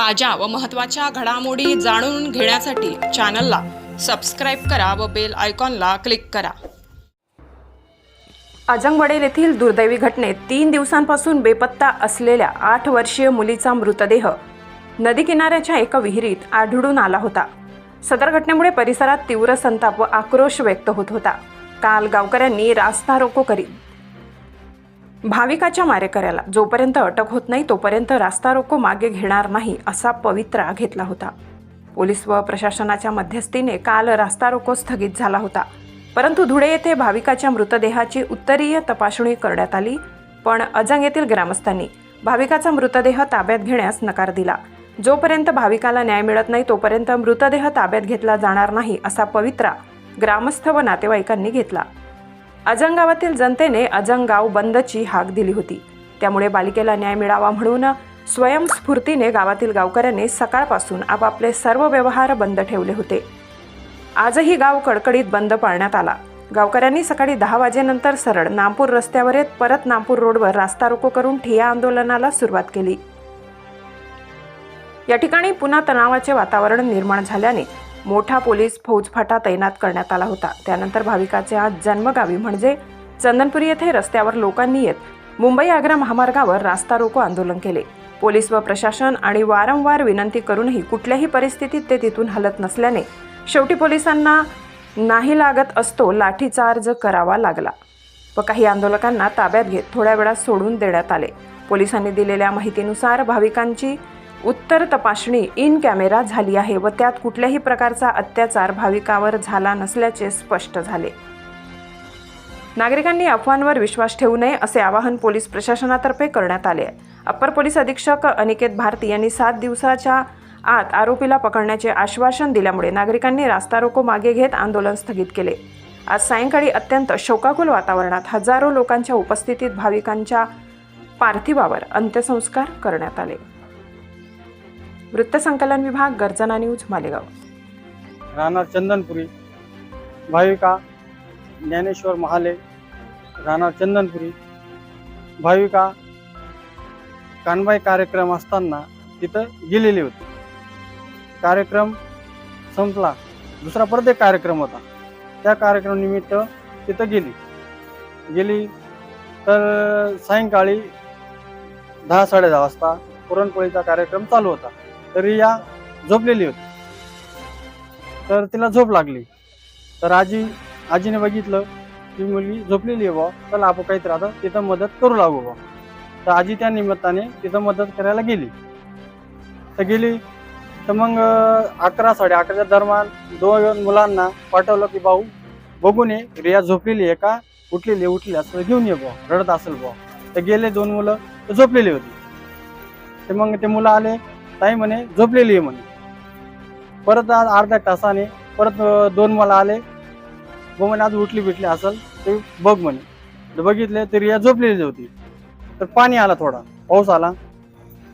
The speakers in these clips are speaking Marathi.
ताज्या व महत्त्वाच्या घडामोडी जाणून घेण्यासाठी चॅनलला सबस्क्राईब करा व बेल आयकॉनला क्लिक करा। अजंगवडेल येथील दुर्दैवी घटनेत 3 दिवसांपासून बेपत्ता असलेल्या 8 वर्षीय मुलीचा मृतदेह नदी किनाऱ्याच्या एका विहिरीत आढळून आला होता। सदर घटनेमुळे परिसरात तीव्र संताप व आक्रोश व्यक्त होत होता। काल गावकऱ्यांनी रास्ता रोको करीत भाविकाच्या मारेकऱ्याला जोपर्यंत अटक होत नाही तोपर्यंत रास्ता रोको मागे घेणार नाही असा पवित्रा घेतला होता। पोलीस व प्रशासनाच्या मध्यस्थीने काल रास्ता रोको स्थगित झाला होता, परंतु धुळे येथे भाविकाच्या मृतदेहाची उत्तरीय तपासणी करण्यात आली, पण अजंग येथील ग्रामस्थांनी भाविकाचा मृतदेह ताब्यात घेण्यास नकार दिला। जोपर्यंत भाविकाला न्याय मिळत नाही तोपर्यंत मृतदेह ताब्यात घेतला जाणार नाही असा पवित्रा ग्रामस्थ व नातेवाईकांनी घेतला। अजंग गावातील जनतेने अजंग गाव बंदची हाक दिली होती, त्यामुळे बालिकेला न्याय मिळावा म्हणून स्वयंस्फूर्तीने गावातील गावकऱ्यांनी सकाळपासून आपापले सर्व व्यवहार बंद ठेवले होते। आजही गाव कडकडीत बंद पाळण्यात आला। गावकऱ्यांनी सकाळी 10 वाजेनंतर सरळ नामपूर रस्त्यावर येत परत नामपूर रोडवर रास्ता रोको करून ठिय्या आंदोलनाला सुरुवात केली। या ठिकाणी पुन्हा तणावाचे वातावरण निर्माण झाल्याने मोठा पोलीस फौजफाटा तैनात करण्यात आला होता। त्यानंतर भाविकाच्या जन्मगावी म्हणजे चंदनपुरी येथे रस्त्यावर लोकांनी येत मुंबई आग्रा महामार्गावर रास्ता रोको आंदोलन केले। पोलीस व प्रशासन आणि वारंवार विनंती करूनही कुठल्याही परिस्थितीत ते तिथून हलत नसल्याने शेवटी पोलिसांना नाही लागत असतो लाठीचार्ज करावा लागला व काही आंदोलकांना ताब्यात घेत थोड्या वेळात सोडून देण्यात आले। पोलिसांनी दिलेल्या माहितीनुसार भाविकांची उत्तर तपासणी इन कॅमेरा झाली आहे व त्यात कुठल्याही प्रकारचा अत्याचार भाविकावर झाला नसल्याचे स्पष्ट झाले। नागरिकांनी अफवांवर विश्वास ठेवू नये असे आवाहन पोलीस प्रशासनातर्फे करण्यात आले। अप्पर पोलीस अधीक्षक अनिकेत भारती यांनी 7 दिवसाच्या आत आरोपीला पकडण्याचे आश्वासन दिल्यामुळे नागरिकांनी रास्ता रोको मागे घेत आंदोलन स्थगित केले। आज सायंकाळी अत्यंत शोकाकुल वातावरणात हजारो लोकांच्या उपस्थितीत भाविकांच्या पार्थिवावर अंत्यसंस्कार करण्यात आले। वृत्तसंकलन विभाग, गर्जना न्यूज, मालेगाव। राहणार चंदनपुरी, भाविका ज्ञानेश्वर महाले, राहणार चंदनपुरी। भाविका कानबाई कार्यक्रम असताना तिथं गेलेली होती। कार्यक्रम संपला, दुसरा परत एक कार्यक्रम होता, त्या कार्यक्रमानिमित्त तिथं गेली तर सायंकाळी 10-10:30 वाजता पुरणपोळीचा कार्यक्रम चालू होता, तरी या झोपलेली होती। तर तिला झोप लागली, तर आजीने बघितलं की मुलगी झोपलेली आहे बा, चला आपण काहीतरी आता तिथं मदत करू लागू बा। तर आजी त्या निमित्ताने तिथं मदत करायला गेली। तर मग 11-11:30 दरम्यान 2 मुलांना पाठवलं की भाऊ बघून ये रिया झोपलेली आहे का, उठली असं घेऊन ये बा, रडत असेल बा। तर गेले 2 मुलं, तर झोपलेली होती। तर मग ते मुलं आले, ताई म्हणे झोपलेली आहे म्हणे। परत आज अर्ध्या तासाने परत 2 मुलं आले, बघ म्हणे आज उठली असेल ते बघ म्हणे। तर बघितले तर रिया झोपलेली होती। तर पाणी आला, थोडा पाऊस आला,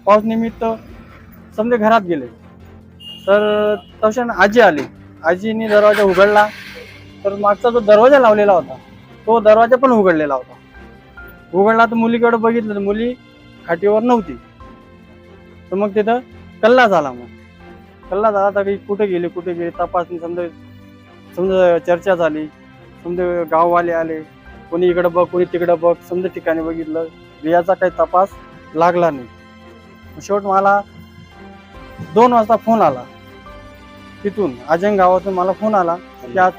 पाऊस निमित्त समजे घरात गेले। तर तशा आजी आली, आजीने दरवाजा उघडला, तर मागचा जो दरवाजा लावलेला होता तो दरवाजा पण उघडलेला होता। तर मुलीकडे बघितलं तर मुली खाटीवर नव्हती। तर मग तिथं कल्ला झाला तर कुठे गेली तपासणी समजा चर्चा झाली, समजा गाववाले आले, कोणी इकडे बघ कोणी तिकडे बघ, समजा ठिकाणी बघितलं, रियाचा काही तपास लागला नाही। शेवट मला 2 वाजता फोन आला तिथून अजंग गावातून, मला फोन आला की आज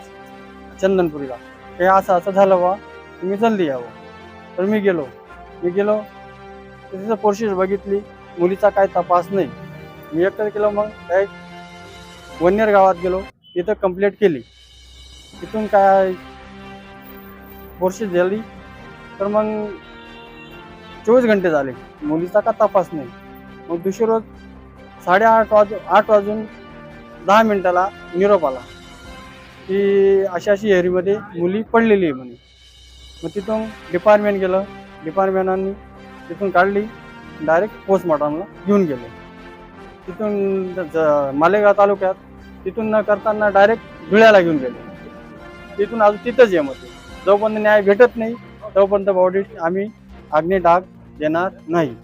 चंदनपुरीला हे असं झालं बा, तुम्ही जल्दी यावं। तर मी गेलो तिथं प्रोसेस बघितली, मुलीचा काय तपास नाही। मी एकटं केलं, मग काय वन्नेर गावात गेलो, तिथं कंप्लेंट केली, तिथून काय प्रोसेस झाली। तर मग 24 घंटे झाले, मुलीचा का तपास नाही। मग दुसरी रोज 8:30 वाजून 10 मिनिटाला निरोप आला की अशी एरीमध्ये मुली पडलेली आहे म्हणे। मग तिथून डिपार्टमेंट गेलं, डिपार्टमेंटांनी तिथून काढली, डायरेक्ट पोस्टमॉर्टमला घेऊन गेले। तिथून मालेगाव तालुक्यात तिथून न करताना डायरेक्ट धुळ्याला घेऊन गेले। तिथून अजून तिथंच होते, जोपर्यंत न्याय भेटत नाही तोपर्यंत बॉडी आम्ही अग्निडाग देणार नाही।